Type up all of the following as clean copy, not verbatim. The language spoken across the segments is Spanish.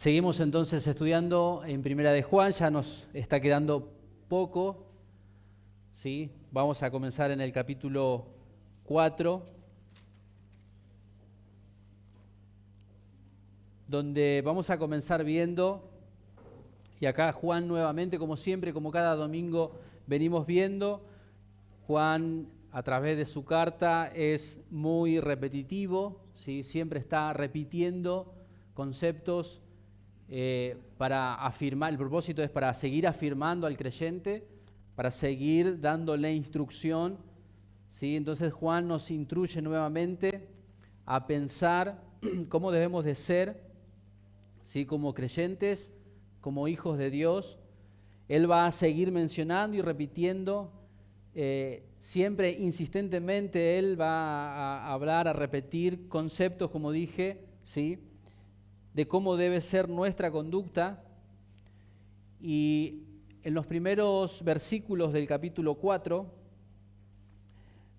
Seguimos entonces estudiando en Primera de Juan, ya nos está quedando poco, ¿sí? Vamos a comenzar en el capítulo 4, donde vamos a comenzar viendo, y acá Juan nuevamente, como siempre, como cada domingo venimos viendo, Juan a través de su carta es muy repetitivo, ¿sí? Siempre está repitiendo conceptos para afirmar. El propósito es para seguir afirmando al creyente, para seguir dándole instrucción, ¿sí? Entonces Juan nos instruye nuevamente a pensar cómo debemos de ser, ¿sí? Como creyentes, como hijos de Dios. Él va a seguir mencionando y repitiendo, siempre insistentemente él va a hablar, a repetir conceptos, como dije, ¿sí? De cómo debe ser nuestra conducta. Y en los primeros versículos del capítulo 4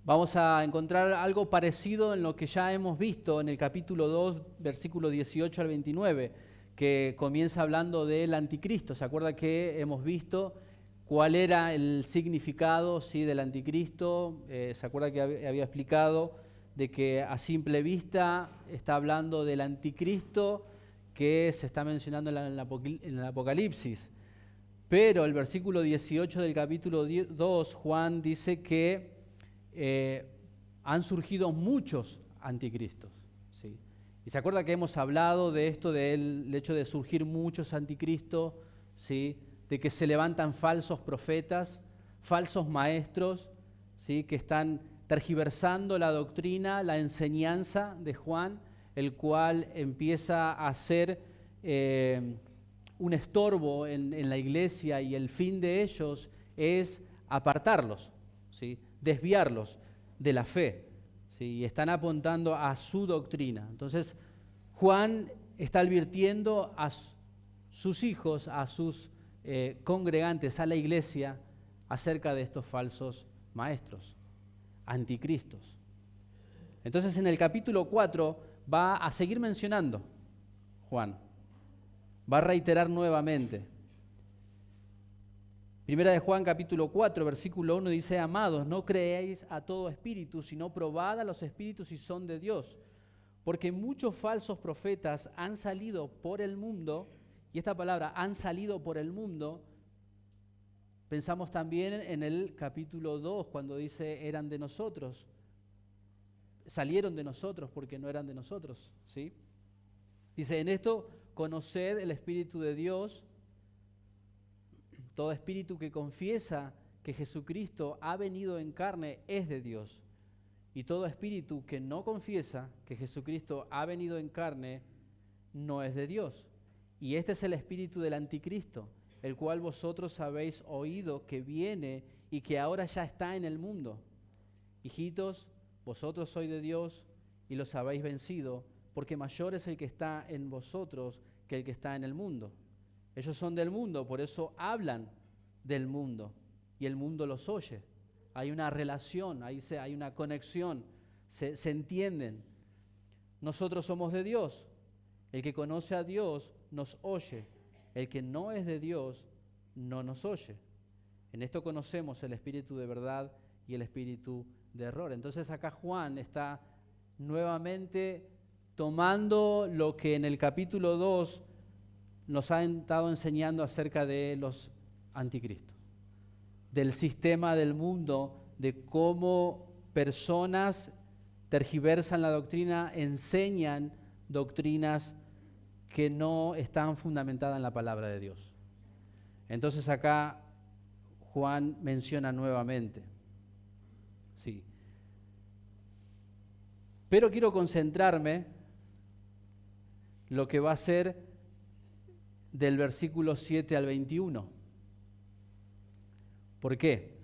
vamos a encontrar algo parecido en lo que ya hemos visto en el capítulo 2, versículo 18 al 29, que comienza hablando del anticristo. ¿Se acuerda que hemos visto cuál era el significado, ¿sí? Del anticristo? ¿Se acuerda que había explicado de que a simple vista está hablando del anticristo que se está mencionando en el Apocalipsis? Pero el versículo 18 del capítulo 2, Juan dice que han surgido muchos anticristos, ¿sí? Y se acuerda que hemos hablado de esto, del hecho de surgir muchos anticristos, ¿sí? De que se levantan falsos profetas, falsos maestros, ¿sí? Que están tergiversando la doctrina, la enseñanza de Juan, el cual empieza a ser un estorbo en la iglesia, y el fin de ellos es apartarlos, ¿sí? Desviarlos de la fe, ¿sí? Y están apuntando a su doctrina. Entonces Juan está advirtiendo a sus hijos, a sus congregantes, a la iglesia, acerca de estos falsos maestros, anticristos. Entonces en el capítulo 4 va a seguir mencionando Juan, va a reiterar nuevamente. Primera de Juan capítulo 4, versículo 1 dice: amados, no creáis a todo espíritu, sino probad a los espíritus si son de Dios, porque muchos falsos profetas han salido por el mundo. Y esta palabra, han salido por el mundo, pensamos también en el capítulo 2, cuando dice eran de nosotros, salieron de nosotros porque no eran de nosotros, ¿sí? Dice, en esto conoced el Espíritu de Dios. Todo espíritu que confiesa que Jesucristo ha venido en carne es de Dios. Y todo espíritu que no confiesa que Jesucristo ha venido en carne no es de Dios. Y este es el espíritu del anticristo, el cual vosotros habéis oído que viene y que ahora ya está en el mundo. Hijitos, vosotros sois de Dios y los habéis vencido, porque mayor es el que está en vosotros que el que está en el mundo. Ellos son del mundo, por eso hablan del mundo, y el mundo los oye. Hay una relación, hay una conexión, se entienden. Nosotros somos de Dios. El que conoce a Dios nos oye. El que no es de Dios no nos oye. En esto conocemos el espíritu de verdad y el espíritu de error. Entonces acá Juan está nuevamente tomando lo que en el capítulo 2 nos ha estado enseñando acerca de los anticristos, del sistema del mundo, de cómo personas tergiversan la doctrina, enseñan doctrinas que no están fundamentadas en la palabra de Dios. Entonces acá Juan menciona nuevamente, sí. Pero quiero concentrarme lo que va a ser del versículo 7 al 21. ¿Por qué?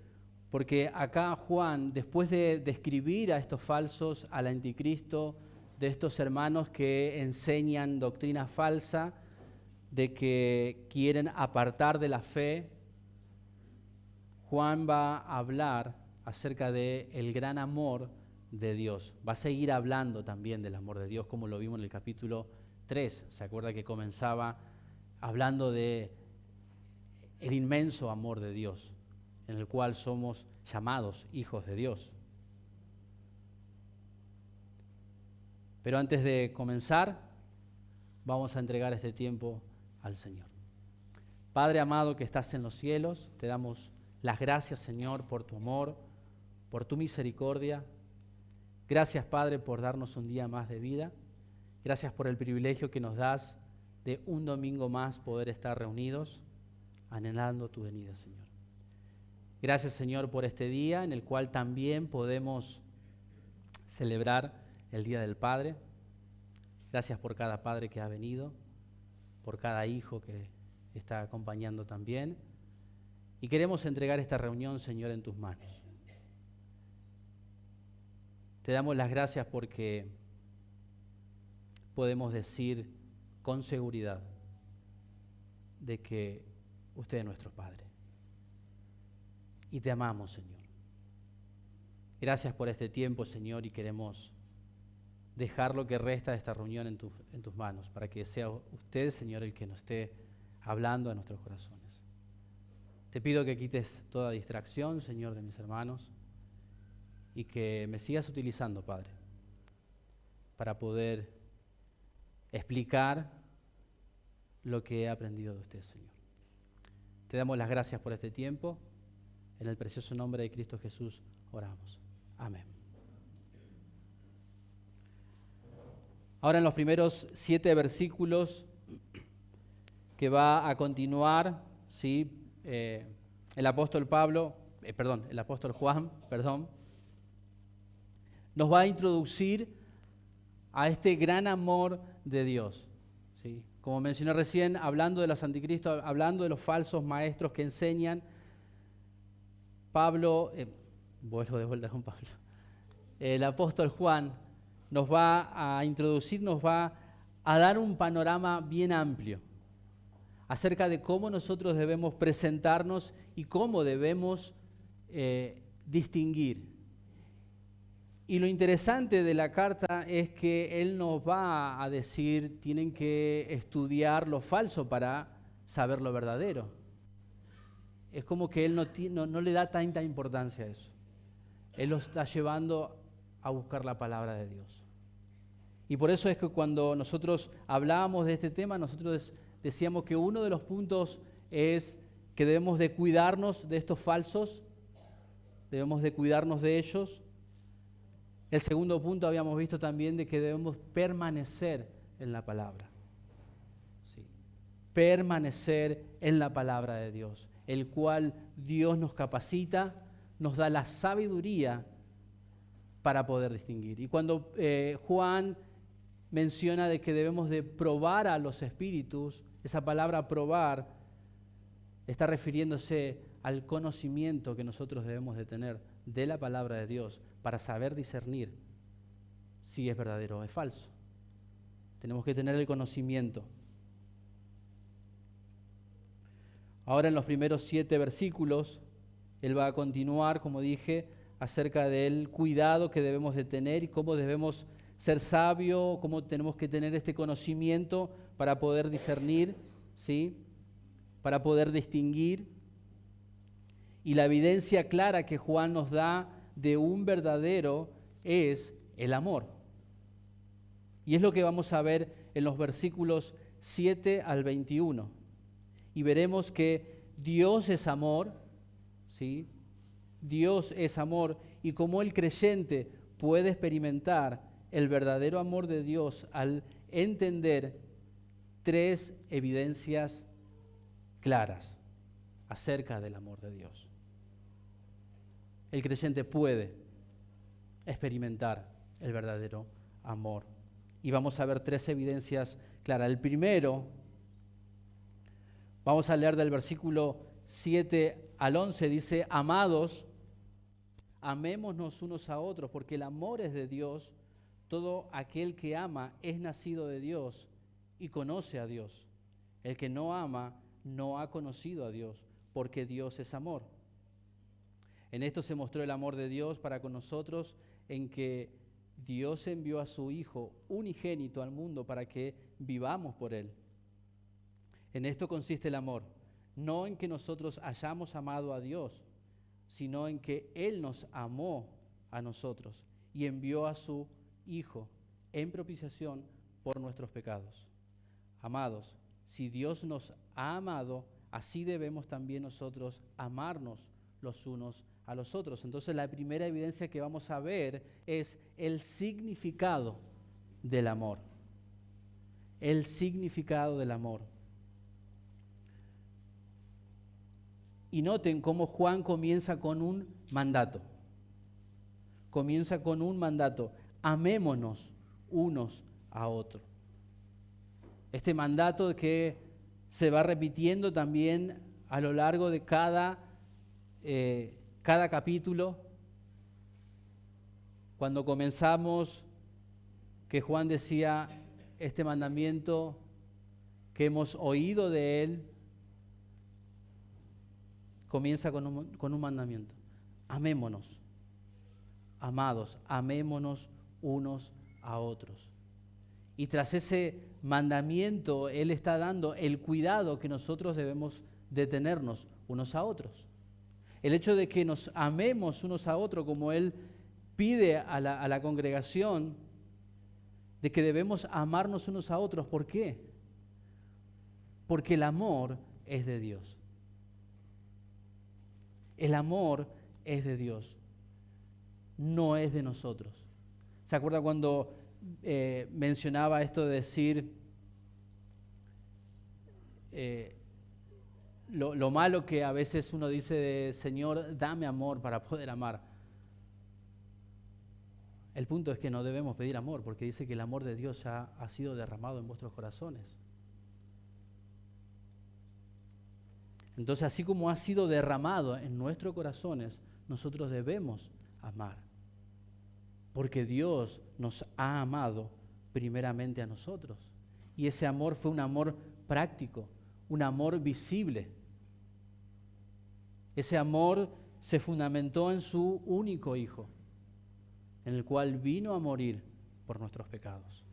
Porque acá Juan, después de describir a estos falsos, al anticristo, de estos hermanos que enseñan doctrina falsa, de que quieren apartar de la fe, Juan va a hablar acerca del gran amor de Dios. Va a seguir hablando también del amor de Dios, como lo vimos en el capítulo 3. ¿Se acuerda que comenzaba hablando de el inmenso amor de Dios, en el cual somos llamados hijos de Dios? Pero antes de comenzar, vamos a entregar este tiempo al Señor. Padre amado que estás en los cielos, te damos las gracias, Señor, por tu amor, por tu misericordia. Gracias, Padre, por darnos un día más de vida. Gracias por el privilegio que nos das de un domingo más poder estar reunidos, anhelando tu venida, Señor. Gracias, Señor, por este día en el cual también podemos celebrar el Día del Padre. Gracias por cada padre que ha venido, por cada hijo que está acompañando también. Y queremos entregar esta reunión, Señor, en tus manos. Te damos las gracias porque podemos decir con seguridad de que usted es nuestro Padre. Y te amamos, Señor. Gracias por este tiempo, Señor, y queremos dejar lo que resta de esta reunión en tus manos, para que sea usted, Señor, el que nos esté hablando a nuestros corazones. Te pido que quites toda distracción, Señor, de mis hermanos, y que me sigas utilizando, Padre, para poder explicar lo que he aprendido de usted, Señor. Te damos las gracias por este tiempo. En el precioso nombre de Cristo Jesús oramos. Amén. Ahora en los primeros 7 versículos que va a continuar, ¿sí? El apóstol Juan, nos va a introducir a este gran amor de Dios, ¿sí? Como mencioné recién, hablando de los anticristos, hablando de los falsos maestros que enseñan, vuelvo de vuelta con Pablo, el apóstol Juan nos va a introducir, nos va a dar un panorama bien amplio acerca de cómo nosotros debemos presentarnos y cómo debemos distinguir. Y lo interesante de la carta es que él nos va a decir, tienen que estudiar lo falso para saber lo verdadero. Es como que él no le da tanta importancia a eso. Él lo está llevando a buscar la palabra de Dios. Y por eso es que cuando nosotros hablábamos de este tema, nosotros decíamos que uno de los puntos es que debemos de cuidarnos de estos falsos, debemos de cuidarnos de ellos. El segundo punto habíamos visto también de que debemos permanecer en la palabra. Sí. Permanecer en la palabra de Dios, el cual Dios nos capacita, nos da la sabiduría para poder distinguir. Y cuando Juan menciona de que debemos de probar a los espíritus, esa palabra probar está refiriéndose al conocimiento que nosotros debemos de tener de la palabra de Dios para saber discernir si es verdadero o es falso. Tenemos que tener el conocimiento. Ahora en los primeros 7 versículos, él va a continuar, como dije, acerca del cuidado que debemos de tener y cómo debemos ser sabios, cómo tenemos que tener este conocimiento para poder discernir, ¿sí? Para poder distinguir. Y la evidencia clara que Juan nos da de un verdadero es el amor. Y es lo que vamos a ver en los versículos 7 al 21. Y veremos que Dios es amor, ¿sí? Dios es amor, y como el creyente puede experimentar el verdadero amor de Dios al entender 3 evidencias claras acerca del amor de Dios. El creyente puede experimentar el verdadero amor. Y vamos a ver 3 evidencias claras. El primero, vamos a leer del versículo 7 al 11, dice: amados, amémonos unos a otros, porque el amor es de Dios. Todo aquel que ama es nacido de Dios y conoce a Dios. El que no ama no ha conocido a Dios, porque Dios es amor. En esto se mostró el amor de Dios para con nosotros, en que Dios envió a su Hijo unigénito al mundo para que vivamos por Él. En esto consiste el amor, no en que nosotros hayamos amado a Dios, sino en que Él nos amó a nosotros y envió a su Hijo en propiciación por nuestros pecados. Amados, si Dios nos ha amado, así debemos también nosotros amarnos los unos a los otros. Entonces la primera evidencia que vamos a ver es el significado del amor. El significado del amor. Y noten cómo Juan comienza con un mandato. Comienza con un mandato. Amémonos unos a otros. Este mandato que se va repitiendo también a lo largo de cada capítulo. Cuando comenzamos, que Juan decía, este mandamiento que hemos oído de él, comienza con un mandamiento. Amémonos, amados, amémonos unos a otros. Y tras ese mandamiento, Él está dando el cuidado que nosotros debemos de tenernos unos a otros. El hecho de que nos amemos unos a otros, como Él pide a la congregación, de que debemos amarnos unos a otros. ¿Por qué? Porque el amor es de Dios. El amor es de Dios, no es de nosotros. ¿Se acuerda cuando mencionaba esto de decir lo malo que a veces uno dice de Señor, dame amor para poder amar? El punto es que no debemos pedir amor, porque dice que el amor de Dios ya ha sido derramado en vuestros corazones. Entonces, así como ha sido derramado en nuestros corazones, nosotros debemos amar. Porque Dios nos ha amado primeramente a nosotros. Y ese amor fue un amor práctico, un amor visible. Ese amor se fundamentó en su único Hijo, en el cual vino a morir por nuestros pecados.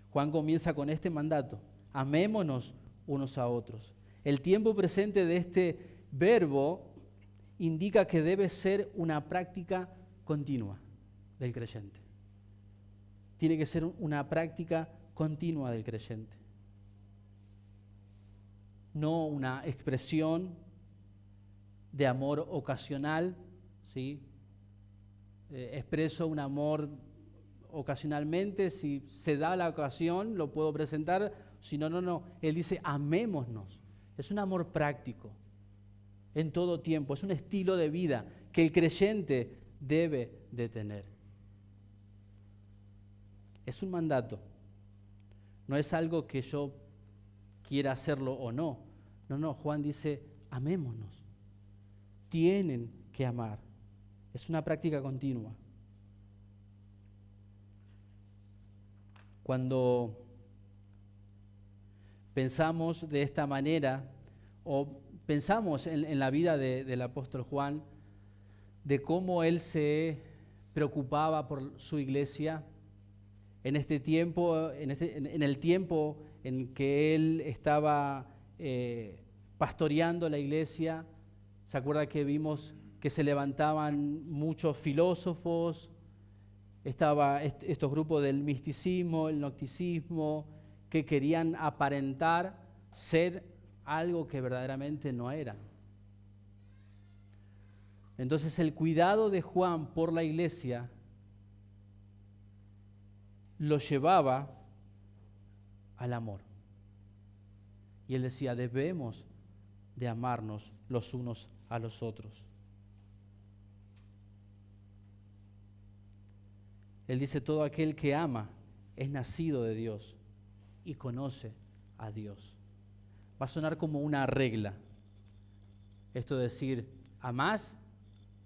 Juan comienza con este mandato: amémonos unos a otros. El tiempo presente de este verbo indica que debe ser una práctica continua del creyente. Tiene que ser una práctica continua del creyente. No una expresión de amor ocasional, ¿sí? Expreso un amor ocasionalmente, si se da la ocasión lo puedo presentar, si no, no. Él dice amémonos. Es un amor práctico en todo tiempo, es un estilo de vida que el creyente debe de tener. Es un mandato, no es algo que yo quiera hacerlo o no. No, Juan dice amémonos. Tienen que amar. Es una práctica continua. Cuando pensamos de esta manera, o pensamos en la vida del apóstol Juan, de cómo él se preocupaba por su iglesia, en este tiempo, en el tiempo en que él estaba pastoreando la iglesia, ¿se acuerda que vimos que se levantaban muchos filósofos? Estaba estos grupos del misticismo, el gnosticismo, que querían aparentar ser algo que verdaderamente no eran. Entonces el cuidado de Juan por la iglesia lo llevaba al amor. Y él decía, debemos de amarnos los unos a los otros. Él dice, todo aquel que ama es nacido de Dios y conoce a Dios. Va a sonar como una regla. Esto de decir, amás,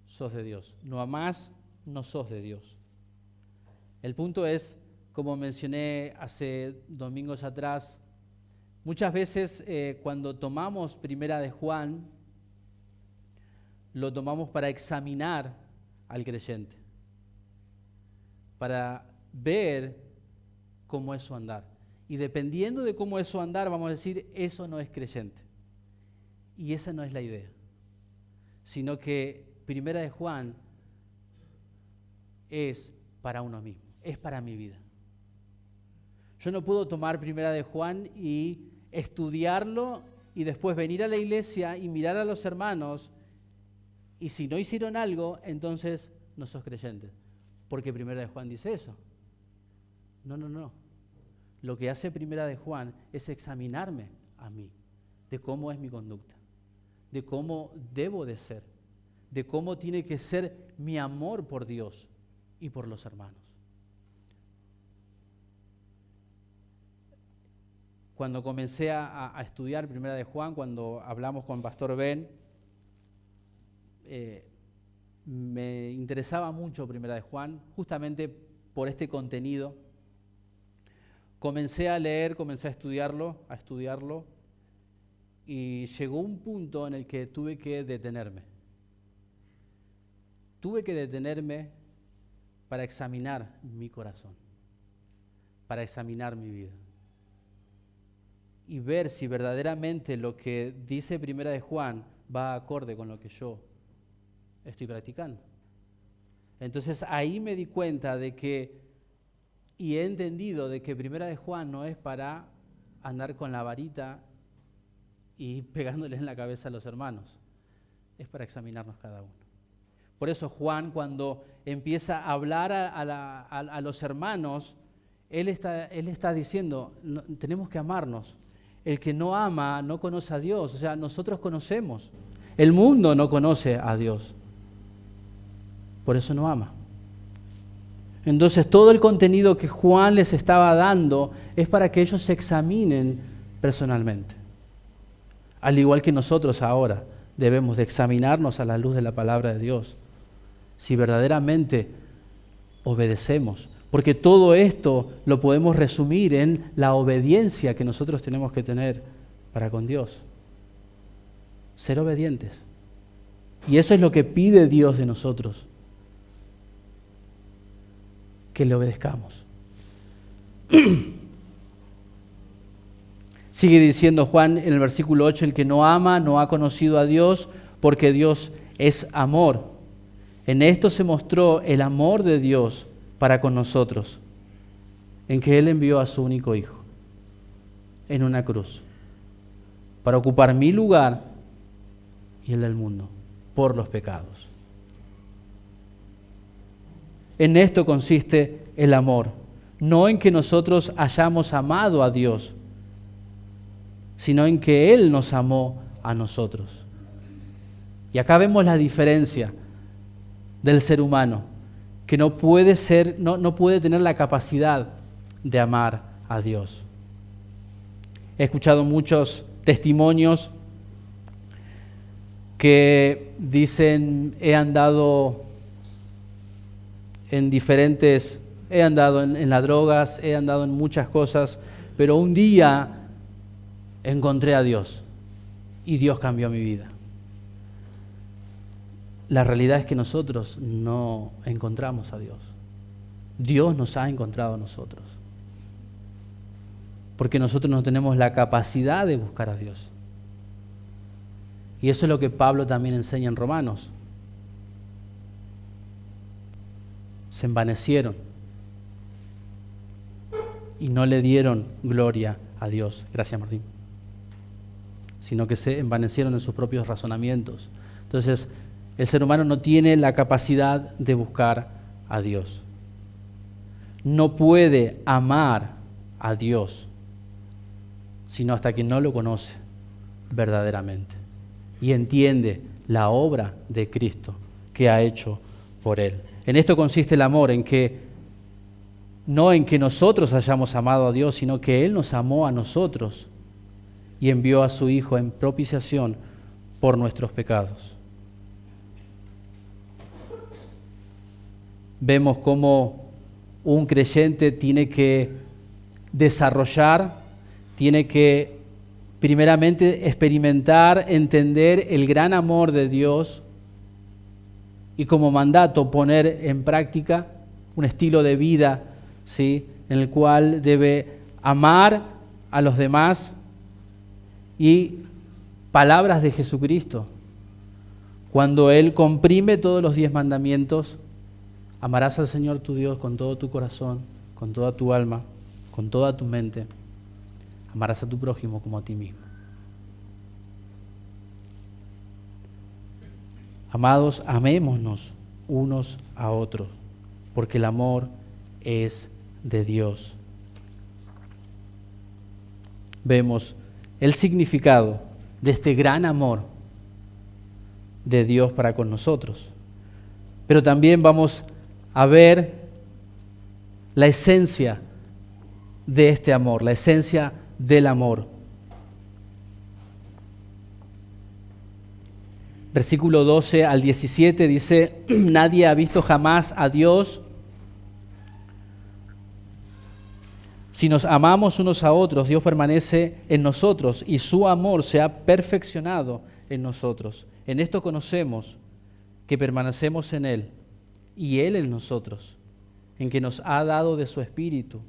sos de Dios. No amás, no sos de Dios. El punto es, como mencioné hace domingos atrás, muchas veces cuando tomamos Primera de Juan, lo tomamos para examinar al creyente. para ver cómo es su andar. Y dependiendo de cómo es su andar, vamos a decir, eso no es creyente. Y esa no es la idea. Sino que Primera de Juan es para uno mismo, es para mi vida. Yo no puedo tomar Primera de Juan y estudiarlo y después venir a la iglesia y mirar a los hermanos y si no hicieron algo, entonces no sos creyente. Porque Primera de Juan dice eso. No. Lo que hace Primera de Juan es examinarme a mí, de cómo es mi conducta, de cómo debo de ser, de cómo tiene que ser mi amor por Dios y por los hermanos. Cuando comencé a estudiar Primera de Juan, cuando hablamos con Pastor Ben, me interesaba mucho Primera de Juan, justamente por este contenido. Comencé a leer, comencé a estudiarlo, y llegó un punto en el que tuve que detenerme. Tuve que detenerme para examinar mi corazón, para examinar mi vida y ver si verdaderamente lo que dice Primera de Juan va acorde con lo que yo estoy practicando. Entonces ahí me di cuenta de que, y he entendido de que Primera de Juan no es para andar con la varita y pegándole en la cabeza a los hermanos, es para examinarnos cada uno. Por eso Juan, cuando empieza a hablar a los hermanos, él está diciendo, tenemos que amarnos. El que no ama no conoce a Dios, o sea, nosotros conocemos. El mundo no conoce a Dios, por eso no ama. Entonces todo el contenido que Juan les estaba dando es para que ellos se examinen personalmente. Al igual que nosotros ahora debemos de examinarnos a la luz de la palabra de Dios, si verdaderamente obedecemos. Porque todo esto lo podemos resumir en la obediencia que nosotros tenemos que tener para con Dios. Ser obedientes. Y eso es lo que pide Dios de nosotros. Que le obedezcamos. Sigue diciendo Juan en el versículo 8, el que no ama no ha conocido a Dios, porque Dios es amor. En esto se mostró el amor de Dios para con nosotros, en que Él envió a su único Hijo en una cruz, para ocupar mi lugar y el del mundo, por los pecados. En esto consiste el amor, no en que nosotros hayamos amado a Dios, sino en que Él nos amó a nosotros. Y acá vemos la diferencia del ser humano, que no puede tener la capacidad de amar a Dios. He escuchado muchos testimonios que dicen, he andado en las drogas, he andado en muchas cosas, pero un día encontré a Dios y Dios cambió mi vida. La realidad es que nosotros no encontramos a Dios. Dios nos ha encontrado a nosotros. Porque nosotros no tenemos la capacidad de buscar a Dios. Y eso es lo que Pablo también enseña en Romanos. Se envanecieron y no le dieron gloria a Dios. Gracias, Martín. Sino que se envanecieron en sus propios razonamientos. Entonces, el ser humano no tiene la capacidad de buscar a Dios. No puede amar a Dios, sino hasta que no lo conoce verdaderamente y entiende la obra de Cristo que ha hecho por Él. En esto consiste el amor, no en que nosotros hayamos amado a Dios, sino que Él nos amó a nosotros y envió a su Hijo en propiciación por nuestros pecados. Vemos cómo un creyente tiene que desarrollar, tiene que primeramente experimentar, entender el gran amor de Dios y como mandato poner en práctica un estilo de vida, ¿sí?, en el cual debe amar a los demás, y palabras de Jesucristo, cuando Él comprime todos los 10 mandamientos: amarás al Señor tu Dios con todo tu corazón, con toda tu alma, con toda tu mente. Amarás a tu prójimo como a ti mismo. Amados, amémonos unos a otros, porque el amor es de Dios. Vemos el significado de este gran amor de Dios para con nosotros. Pero también vamos a ver la esencia de este amor, la esencia del amor. Versículo 12 al 17 dice: nadie ha visto jamás a Dios. Si nos amamos unos a otros, Dios permanece en nosotros y su amor se ha perfeccionado en nosotros. En esto conocemos que permanecemos en Él y Él en nosotros, en que nos ha dado de su Espíritu.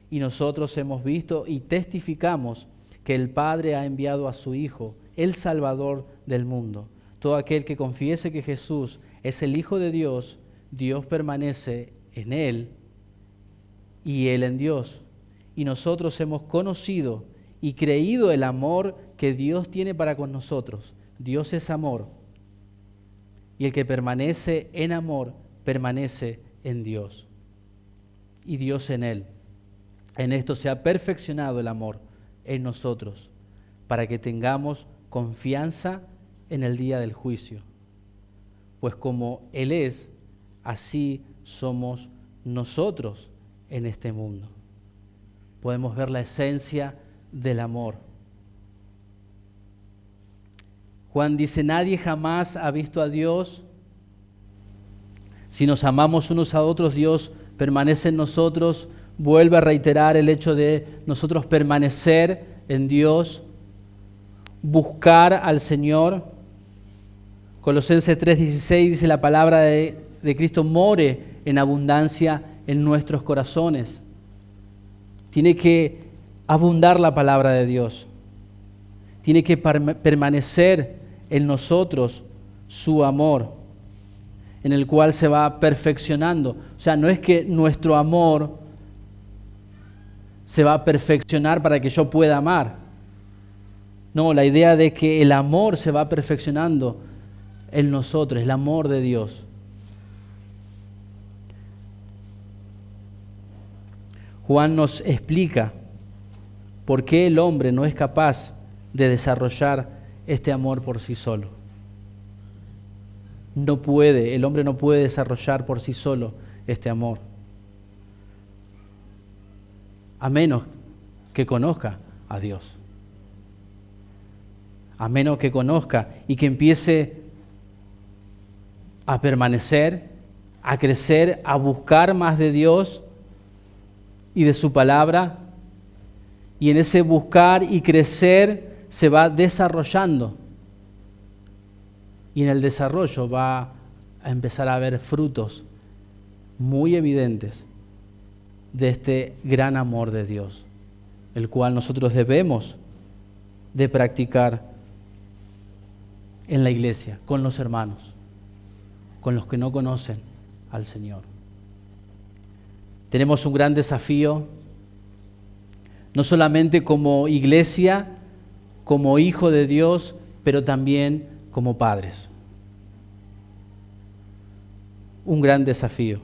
Y nosotros hemos visto y testificamos que el Padre ha enviado a su Hijo, el Salvador del mundo. Todo aquel que confiese que Jesús es el Hijo de Dios, Dios permanece en Él y Él en Dios. Y nosotros hemos conocido y creído el amor que Dios tiene para con nosotros. Dios es amor, y el que permanece en amor permanece en Dios, y Dios en Él. En esto se ha perfeccionado el amor en nosotros, para que tengamos confianza en el día del juicio. Pues como Él es, así somos nosotros en este mundo. Podemos ver la esencia del amor. Juan dice: nadie jamás ha visto a Dios. Si nos amamos unos a otros, Dios permanece en nosotros. Vuelve a reiterar el hecho de nosotros permanecer en Dios, buscar al Señor. Colosenses 3:16 dice: la palabra de Cristo more en abundancia en nuestros corazones. Tiene que abundar la palabra de Dios. Tiene que permanecer en nosotros su amor, en el cual se va perfeccionando. O sea, no es que nuestro amor se va a perfeccionar para que yo pueda amar. No, la idea de que el amor se va perfeccionando en nosotros, el amor de Dios. Juan nos explica por qué el hombre no es capaz de desarrollar este amor por sí solo. No puede, el hombre no puede desarrollar por sí solo este amor, a menos que conozca a Dios. A menos que conozca y que empiece a permanecer, a crecer, a buscar más de Dios y de su palabra, y en ese buscar y crecer se va desarrollando, y en el desarrollo va a empezar a haber frutos muy evidentes de este gran amor de Dios, el cual nosotros debemos de practicar en la iglesia, con los hermanos, con los que no conocen al Señor. Tenemos un gran desafío, no solamente como iglesia, como hijo de Dios, pero también como padres. Un gran desafío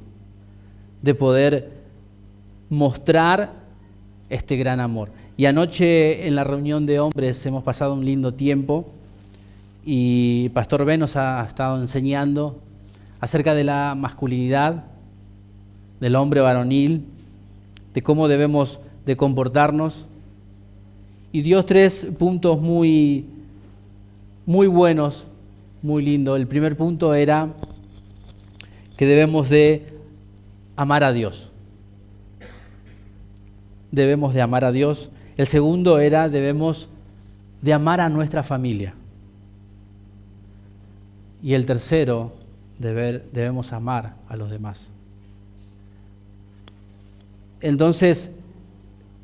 de poder mostrar este gran amor. Y anoche en la reunión de hombres hemos pasado un lindo tiempo y Pastor Ben nos ha estado enseñando acerca de la masculinidad, del hombre varonil, de cómo debemos de comportarnos, y dio 3 puntos muy buenos, muy lindos. El primer punto era que debemos de amar a Dios. Debemos de amar a Dios. El segundo era debemos de amar a nuestra familia. Y el tercero, debemos amar a los demás. Entonces,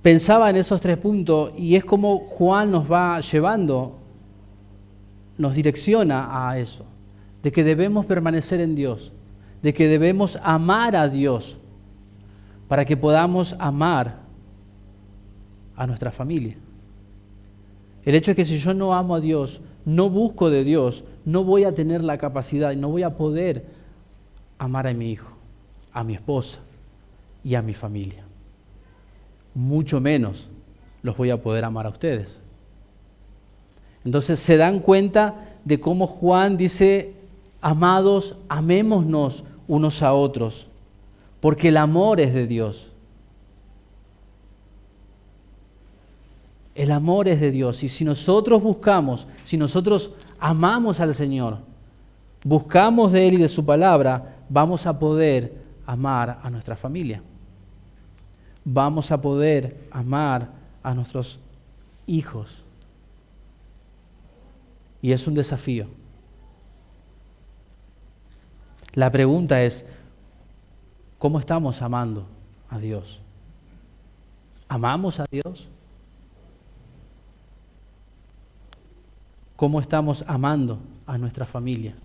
pensaba en esos 3 puntos y es como Juan nos va llevando, nos direcciona a eso, de que debemos permanecer en Dios, de que debemos amar a Dios para que podamos amar a nuestra familia. El hecho es que si yo no amo a Dios, no busco de Dios, no voy a tener la capacidad y no voy a poder amar a mi hijo, a mi esposa y a mi familia. Mucho menos los voy a poder amar a ustedes. Entonces se dan cuenta de cómo Juan dice, amados, amémonos unos a otros, porque el amor es de Dios. El amor es de Dios. Y si nosotros buscamos, si nosotros amamos al Señor, buscamos de Él y de su palabra, vamos a poder amar a nuestra familia. Vamos a poder amar a nuestros hijos. Y es un desafío. La pregunta es, ¿cómo estamos amando a Dios? ¿Amamos a Dios? ¿Cómo estamos amando a nuestra familia?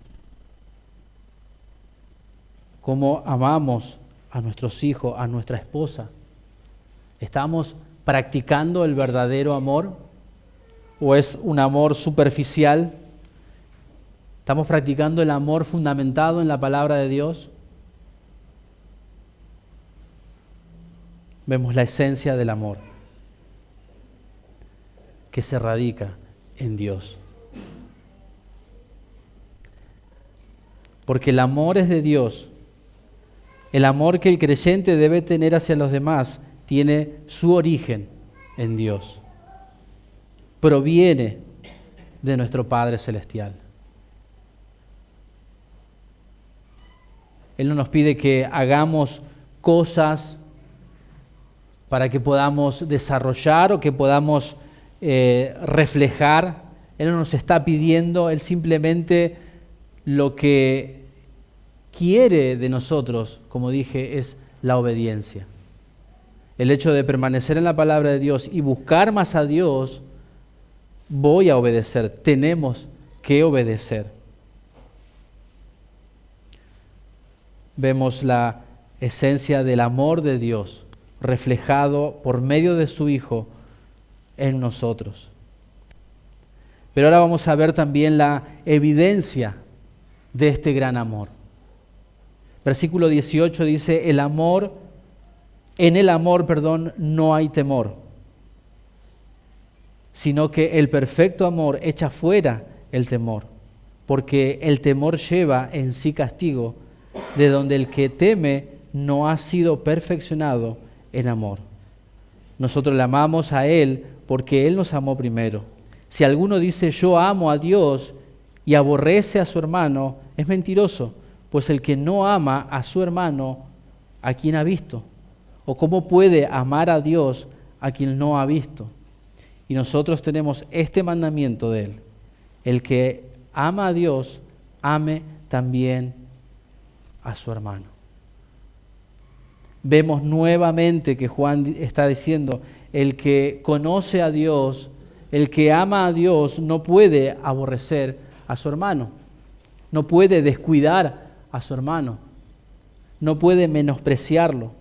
¿Cómo amamos a nuestros hijos, a nuestra esposa? ¿Estamos practicando el verdadero amor? ¿O es un amor superficial? ¿Estamos practicando el amor fundamentado en la palabra de Dios? Vemos la esencia del amor, que se radica en Dios. Porque el amor es de Dios. El amor que el creyente debe tener hacia los demás tiene su origen en Dios. Proviene de nuestro Padre Celestial. Él no nos pide que hagamos cosas para que podamos desarrollar o que podamos reflejar. Él no nos está pidiendo, Él simplemente lo que quiere de nosotros, como dije, es la obediencia. El hecho de permanecer en la palabra de Dios y buscar más a Dios, voy a obedecer, tenemos que obedecer. Vemos la esencia del amor de Dios reflejado por medio de su Hijo en nosotros. Pero ahora vamos a ver también la evidencia de este gran amor. Versículo 18 dice, en el amor, no hay temor, sino que el perfecto amor echa fuera el temor, porque el temor lleva en sí castigo, de donde el que teme no ha sido perfeccionado en amor. Nosotros le amamos a Él porque Él nos amó primero. Si alguno dice yo amo a Dios y aborrece a su hermano, es mentiroso, pues el que no ama a su hermano, ¿a quién ha visto? ¿O cómo puede amar a Dios a quien no ha visto? Y nosotros tenemos este mandamiento de Él: el que ama a Dios, ame también a su hermano. Vemos nuevamente que Juan está diciendo, el que conoce a Dios, el que ama a Dios, no puede aborrecer a su hermano, no puede descuidar a su hermano, no puede menospreciarlo,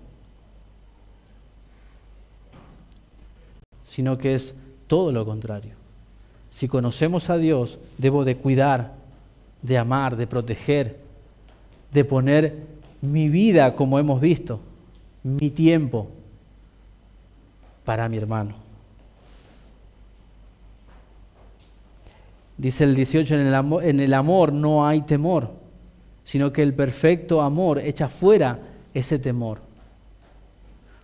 sino que es todo lo contrario. Si conocemos a Dios, debo de cuidar, de amar, de proteger, de poner mi vida, como hemos visto, mi tiempo para mi hermano. Dice el 18, en el amor no hay temor, sino que el perfecto amor echa fuera ese temor.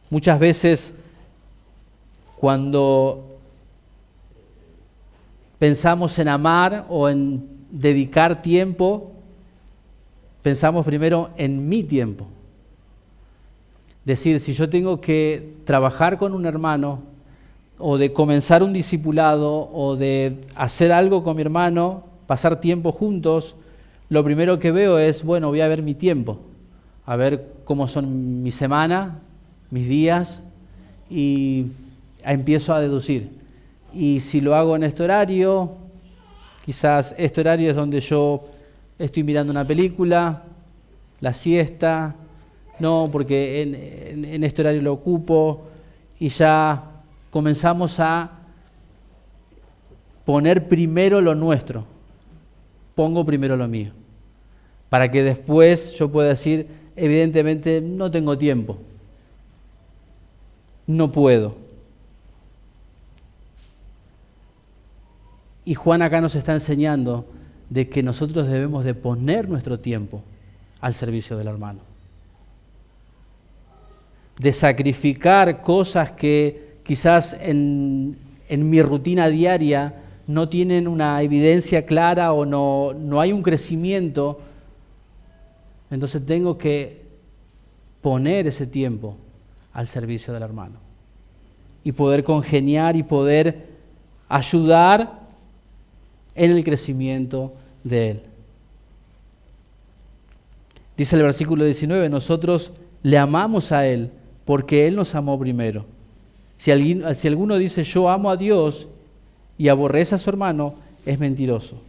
Muchas veces cuando pensamos en amar o en dedicar tiempo, pensamos primero en mi tiempo. Decir, si yo tengo que trabajar con un hermano, o de comenzar un discipulado, o de hacer algo con mi hermano, pasar tiempo juntos, lo primero que veo es, bueno, voy a ver mi tiempo, a ver cómo son mi semana, mis días y empiezo a deducir. Y si lo hago en este horario, quizás este horario es donde yo estoy mirando una película, la siesta, no, porque en este horario lo ocupo, y ya comenzamos a poner primero lo nuestro. Pongo primero lo mío, para que después yo pueda decir, evidentemente no tengo tiempo, no puedo. Y Juan acá nos está enseñando de que nosotros debemos de poner nuestro tiempo al servicio del hermano, de sacrificar cosas que quizás en mi rutina diaria no tienen una evidencia clara o no hay un crecimiento. Entonces tengo que poner ese tiempo al servicio del hermano y poder congeniar y poder ayudar en el crecimiento de él. Dice el versículo 19, nosotros le amamos a él porque él nos amó primero. Si alguno dice yo amo a Dios y aborrece a su hermano, es mentiroso.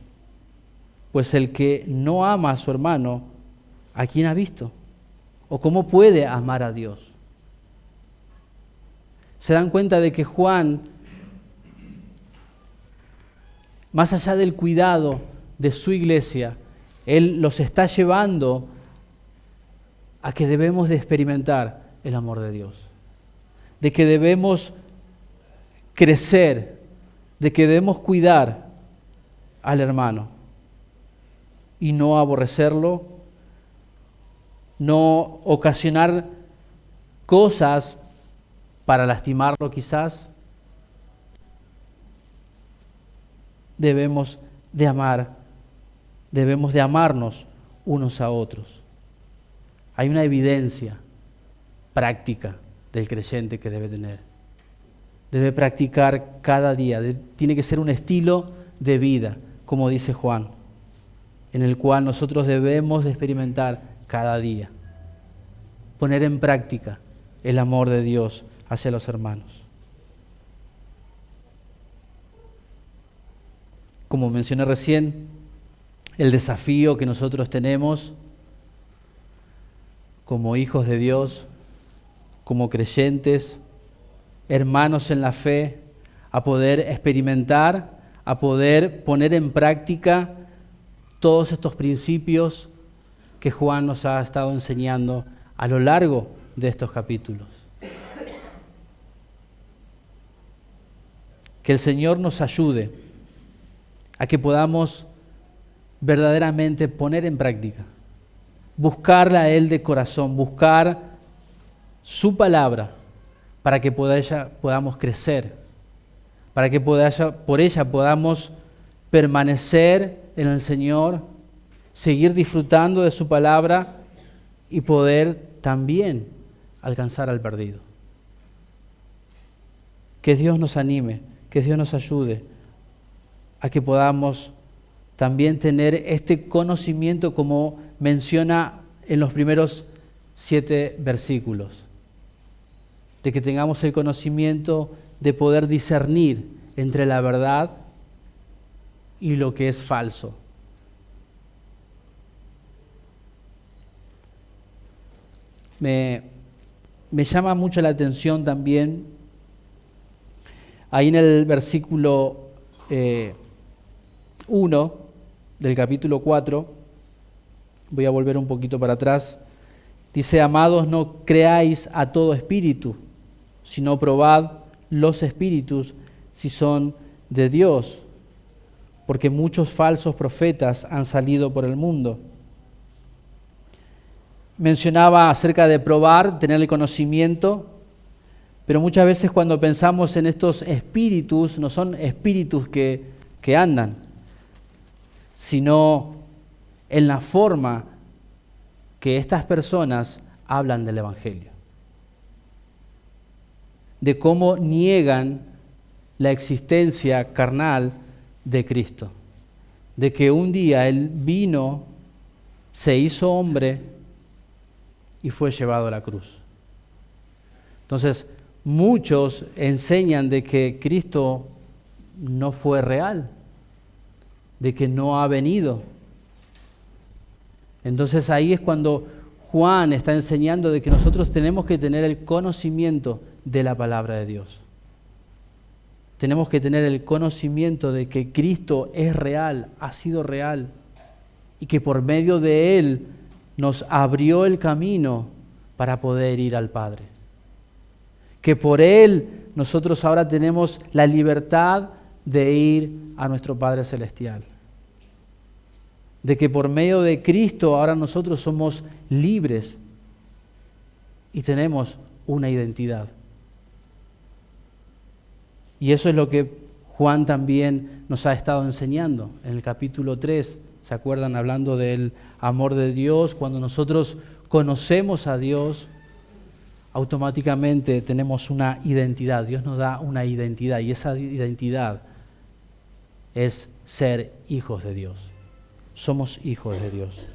Pues el que no ama a su hermano, ¿a quién ha visto? ¿O cómo puede amar a Dios? Se dan cuenta de que Juan, más allá del cuidado de su iglesia, él los está llevando a que debemos de experimentar el amor de Dios, de que debemos crecer, de que debemos cuidar al hermano y no aborrecerlo, no ocasionar cosas para lastimarlo quizás. Debemos de amar, debemos de amarnos unos a otros. Hay una evidencia práctica del creyente que debe tener. Debe practicar cada día, tiene que ser un estilo de vida, como dice Juan, en el cual nosotros debemos de experimentar cada día. Poner en práctica el amor de Dios hacia los hermanos. Como mencioné recién, el desafío que nosotros tenemos como hijos de Dios, como creyentes, hermanos en la fe, a poder experimentar, a poder poner en práctica todos estos principios que Juan nos ha estado enseñando a lo largo de estos capítulos. Que el Señor nos ayude a que podamos verdaderamente poner en práctica, buscarle a Él de corazón, buscar su palabra para que podamos crecer, para que por ella podamos permanecer en el Señor, seguir disfrutando de su palabra y poder también alcanzar al perdido. Que Dios nos anime, que Dios nos ayude a que podamos también tener este conocimiento como menciona en los primeros 7 versículos, de que tengamos el conocimiento de poder discernir entre la verdad y lo que es falso. Me llama mucho la atención también, ahí en el versículo 1 del capítulo 4, voy a volver un poquito para atrás, dice, amados, no creáis a todo espíritu, sino probad los espíritus si son de Dios, porque muchos falsos profetas han salido por el mundo. Mencionaba acerca de probar, tener el conocimiento, pero muchas veces cuando pensamos en estos espíritus, no son espíritus que andan, sino en la forma que estas personas hablan del Evangelio, de cómo niegan la existencia carnal de Cristo, de que un día Él vino, se hizo hombre y fue llevado a la cruz. Entonces, muchos enseñan de que Cristo no fue real, de que no ha venido. Entonces ahí es cuando Juan está enseñando de que nosotros tenemos que tener el conocimiento de la palabra de Dios. Tenemos que tener el conocimiento de que Cristo es real, ha sido real, y que por medio de Él nos abrió el camino para poder ir al Padre. Que por Él nosotros ahora tenemos la libertad de ir a nuestro Padre Celestial. De que por medio de Cristo ahora nosotros somos libres y tenemos una identidad. Y eso es lo que Juan también nos ha estado enseñando en el capítulo 3. ¿Se acuerdan? Hablando del amor de Dios. Cuando nosotros conocemos a Dios, automáticamente tenemos una identidad. Dios nos da una identidad y esa identidad es ser hijos de Dios. Somos hijos de Dios.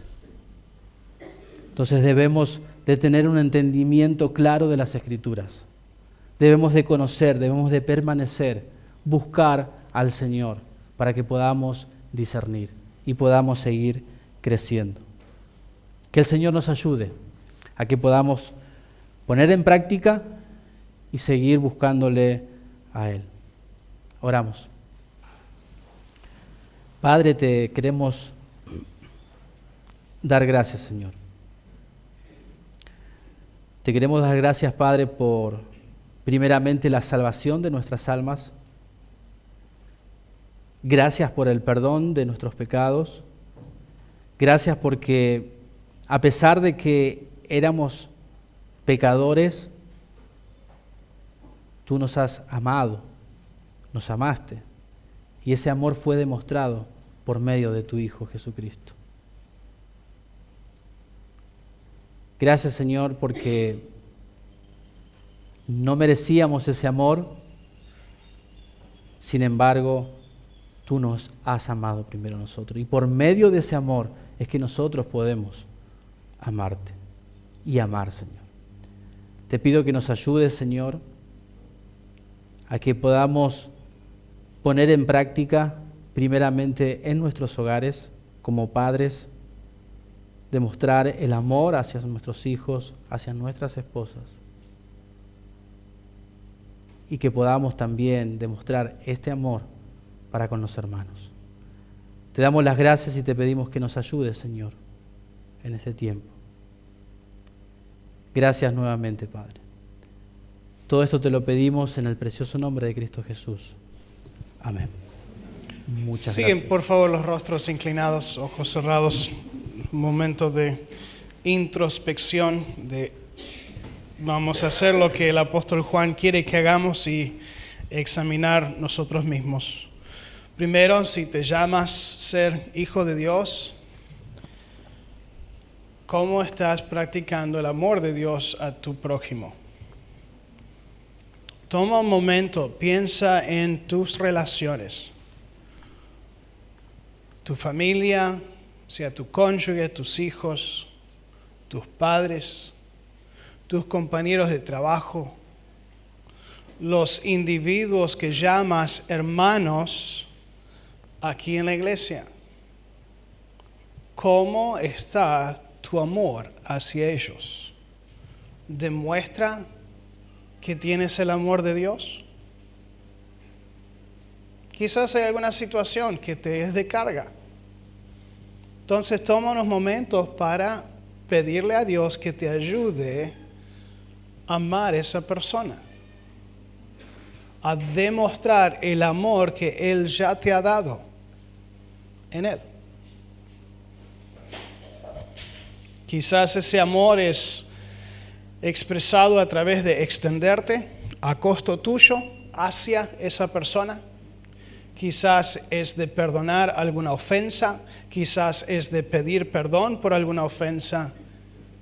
Entonces debemos de tener un entendimiento claro de las Escrituras. Debemos de conocer, debemos de permanecer, buscar al Señor para que podamos discernir y podamos seguir creciendo. Que el Señor nos ayude a que podamos poner en práctica y seguir buscándole a Él. Oramos. Padre, te queremos dar gracias, Señor. Te queremos dar gracias, Padre, por primeramente la salvación de nuestras almas. Gracias por el perdón de nuestros pecados. Gracias porque a pesar de que éramos pecadores, tú nos has amado, nos amaste. Y ese amor fue demostrado por medio de tu Hijo Jesucristo. Gracias, Señor, porque no merecíamos ese amor. Sin embargo, tú nos has amado primero a nosotros. Y por medio de ese amor es que nosotros podemos amarte y amar, Señor. Te pido que nos ayudes, Señor, a que podamos poner en práctica, primeramente en nuestros hogares, como padres, demostrar el amor hacia nuestros hijos, hacia nuestras esposas. Y que podamos también demostrar este amor para con los hermanos. Te damos las gracias y te pedimos que nos ayudes, Señor, en este tiempo. Gracias nuevamente, Padre. Todo esto te lo pedimos en el precioso nombre de Cristo Jesús. Amén. Muchas gracias. Siguen, por favor, los rostros inclinados, ojos cerrados. Un momento de introspección, vamos a hacer lo que el apóstol Juan quiere que hagamos y examinar nosotros mismos. Primero, si te llamas ser hijo de Dios, ¿cómo estás practicando el amor de Dios a tu prójimo? Toma un momento, piensa en tus relaciones, tu familia, sea tu cónyuge, tus hijos, tus padres, tus compañeros de trabajo, los individuos que llamas hermanos aquí en la iglesia. ¿Cómo está tu amor hacia ellos? ¿Demuestra que tienes el amor de Dios? Quizás hay alguna situación que te es de carga. Entonces toma unos momentos para pedirle a Dios que te ayude a amar a esa persona, a demostrar el amor que Él ya te ha dado en Él. Quizás ese amor es expresado a través de extenderte a costo tuyo hacia esa persona. Quizás es de perdonar alguna ofensa, quizás es de pedir perdón por alguna ofensa,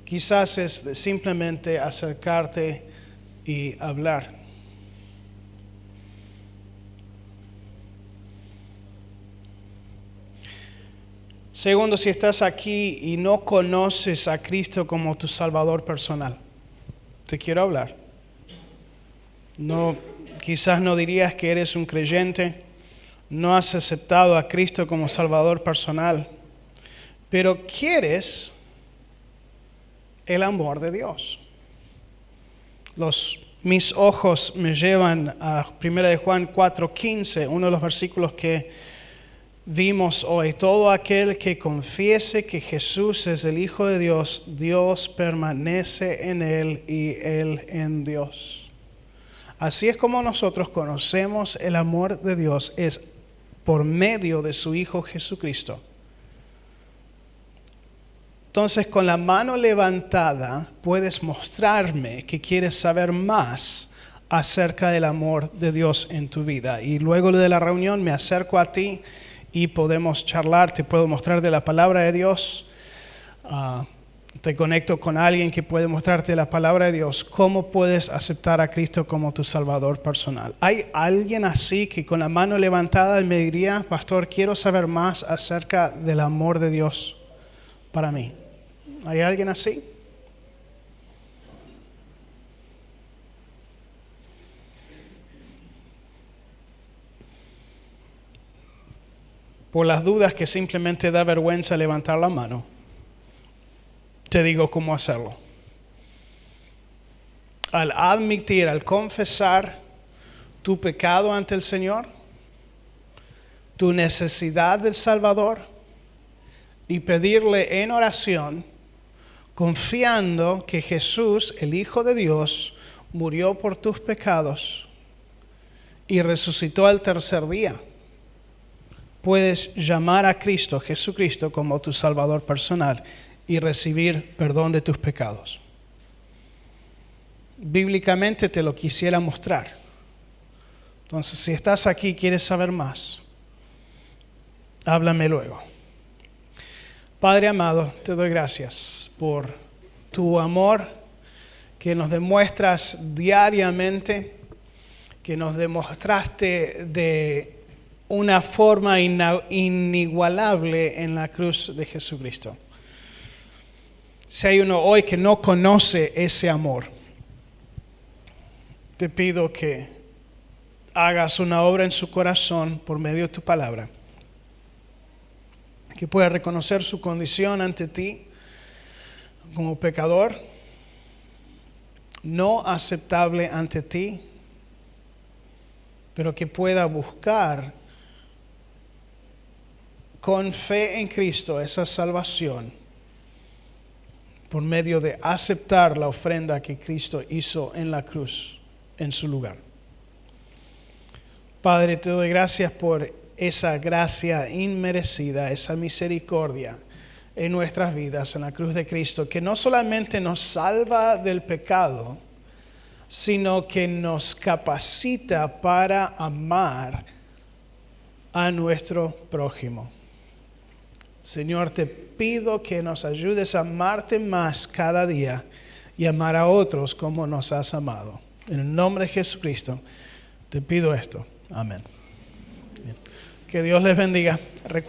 quizás es de simplemente acercarte y hablar. Segundo, si estás aquí y no conoces a Cristo como tu Salvador personal, te quiero hablar. Quizás no dirías que eres un creyente, no has aceptado a Cristo como Salvador personal, pero quieres el amor de Dios. Mis ojos me llevan a 1 Juan 4:15, uno de los versículos que vimos hoy. Todo aquel que confiese que Jesús es el Hijo de Dios, Dios permanece en él y él en Dios. Así es como nosotros conocemos el amor de Dios, es por medio de su Hijo Jesucristo. Entonces, con la mano levantada, puedes mostrarme que quieres saber más acerca del amor de Dios en tu vida. Y luego de la reunión me acerco a ti y podemos charlar, te puedo mostrar de la palabra de Dios. Te conecto con alguien que puede mostrarte la palabra de Dios. ¿Cómo puedes aceptar a Cristo como tu Salvador personal? ¿Hay alguien así que con la mano levantada me diría, pastor, quiero saber más acerca del amor de Dios para mí? ¿Hay alguien así? Por las dudas que simplemente da vergüenza levantar la mano, te digo cómo hacerlo. Al admitir, al confesar tu pecado ante el Señor, tu necesidad del Salvador, y pedirle en oración, confiando que Jesús, el Hijo de Dios, murió por tus pecados y resucitó al tercer día, puedes llamar a Cristo, Jesucristo, como tu Salvador personal y recibir perdón de tus pecados. Bíblicamente te lo quisiera mostrar. Entonces, si estás aquí y quieres saber más, háblame luego. Padre amado, te doy gracias por tu amor que nos demuestras diariamente, que nos demostraste de una forma inigualable en la cruz de Jesucristo. Si hay uno hoy que no conoce ese amor, te pido que hagas una obra en su corazón por medio de tu palabra, que pueda reconocer su condición ante ti como pecador, no aceptable ante ti, pero que pueda buscar con fe en Cristo esa salvación por medio de aceptar la ofrenda que Cristo hizo en la cruz en su lugar. Padre, te doy gracias por esa gracia inmerecida, esa misericordia en nuestras vidas en la cruz de Cristo, que no solamente nos salva del pecado, sino que nos capacita para amar a nuestro prójimo. Señor, te pido que nos ayudes a amarte más cada día y amar a otros como nos has amado. En el nombre de Jesucristo te pido esto. Amén. Que Dios les bendiga.